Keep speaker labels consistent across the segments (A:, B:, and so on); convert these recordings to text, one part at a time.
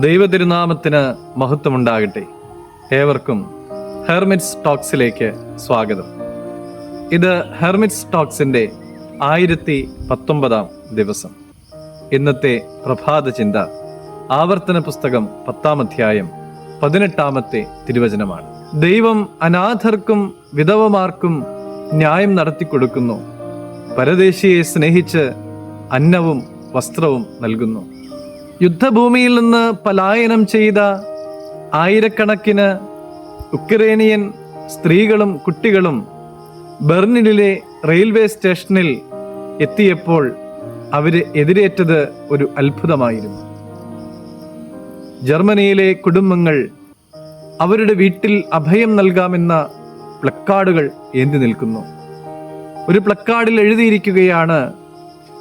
A: ദൈവതിരുനാമത്തിന് മഹത്വമുണ്ടാകട്ടെ. ഏവർക്കും ഹെർമിറ്റ്സ് ടോക്സിലേക്ക് സ്വാഗതം. ഇത് ഹെർമിറ്റ്സ് ടോക്സിന്റെ 1019 ദിവസം. ഇന്നത്തെ പ്രഭാത ചിന്ത ആവർത്തന പുസ്തകം 10-ാം അധ്യായം 18-ാമത്തെ തിരുവചനമാണ്. ദൈവം അനാഥർക്കും വിധവമാർക്കും ന്യായം നടത്തിക്കൊടുക്കുന്നു. പരദേശിയെ സ്നേഹിച്ച് അന്നവും വസ്ത്രവും നൽകുന്നു. യുദ്ധഭൂമിയിൽ നിന്ന് പലായനം ചെയ്ത ആയിരക്കണക്കിന് ഉക്രേനിയൻ സ്ത്രീകളും കുട്ടികളും ബെർലിനിലെ റെയിൽവേ സ്റ്റേഷനിൽ എത്തിയപ്പോൾ അവര് എതിരേറ്റത് ഒരു അത്ഭുതമായിരുന്നു. ജർമ്മനിയിലെ കുടുംബങ്ങൾ അവരുടെ വീട്ടിൽ അഭയം നൽകാമെന്ന പ്ലക്കാർഡുകൾ ഏന്തി നിൽക്കുന്നു. ഒരു പ്ലക്കാർഡിൽ എഴുതിയിരിക്കുകയാണ്,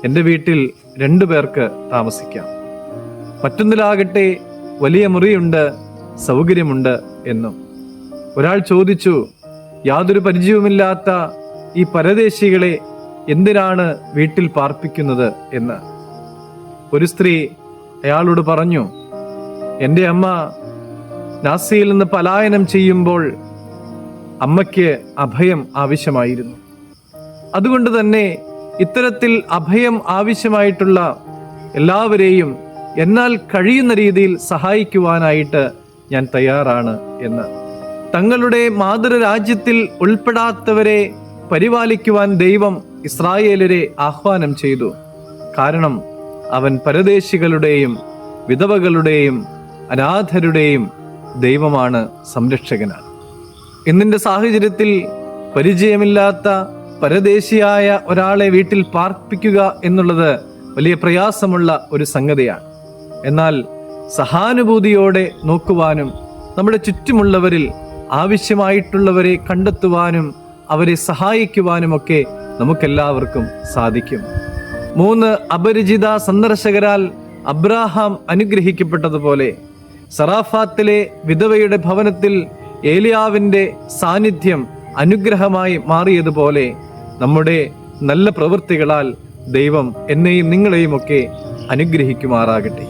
A: എൻ്റെ വീട്ടിൽ 2 പേർക്ക് താമസിക്കാം. മറ്റൊന്നിലാകട്ടെ വലിയ മുറിയുണ്ട്, സൗകര്യമുണ്ട് എന്നും. ഒരാൾ ചോദിച്ചു, യാതൊരു പരിചയവുമില്ലാത്ത ഈ പരദേശികളെ എന്തിനാണ് വീട്ടിൽ പാർപ്പിക്കുന്നത് എന്ന്. ഒരു സ്ത്രീ അയാളോട് പറഞ്ഞു, എൻ്റെ അമ്മ നാസിയിൽ നിന്ന് പലായനം ചെയ്യുമ്പോൾ അമ്മയ്ക്ക് അഭയം ആവശ്യമായിരുന്നു. അതുകൊണ്ട് തന്നെ ഇത്തരത്തിൽ അഭയം ആവശ്യമായിട്ടുള്ള എല്ലാവരെയും എന്നാൽ കഴിയുന്ന രീതിയിൽ സഹായിക്കുവാനായിട്ട് ഞാൻ തയ്യാറാണ് എന്ന്. തങ്ങളുടെ മാതൃരാജ്യത്തിൽ ഉൾപ്പെടാത്തവരെ പരിപാലിക്കുവാൻ ദൈവം ഇസ്രായേലരെ ആഹ്വാനം ചെയ്തു. കാരണം അവൻ പരദേശികളുടെയും വിധവകളുടെയും അനാഥരുടെയും ദൈവമാണ്, സംരക്ഷകനാണ്. ഇന്നിൻ്റെ സാഹചര്യത്തിൽ പരിചയമില്ലാത്ത പരദേശിയായ ഒരാളെ വീട്ടിൽ പാർപ്പിക്കുക എന്നുള്ളത് വലിയ പ്രയാസമുള്ള ഒരു സംഗതിയാണ്. എന്നാൽ സഹാനുഭൂതിയോടെ നോക്കുവാനും നമ്മുടെ ചുറ്റുമുള്ളവരിൽ ആവശ്യമായിട്ടുള്ളവരെ കണ്ടെത്തുവാനും അവരെ സഹായിക്കുവാനുമൊക്കെ നമുക്കെല്ലാവർക്കും സാധിക്കും. 3 അപരിചിത സന്ദർശകരാൽ അബ്രാഹാം അനുഗ്രഹിക്കപ്പെട്ടതുപോലെ സറാഫാത്തിലെ വിധവയുടെ ഭവനത്തിൽ ഏലിയാവിൻ്റെ സാന്നിധ്യം അനുഗ്രഹമായി മാറിയതുപോലെ നമ്മുടെ നല്ല പ്രവൃത്തികളാൽ ദൈവം എന്നെയും നിങ്ങളെയും ഒക്കെ അനുഗ്രഹിക്കുമാറാകട്ടെ.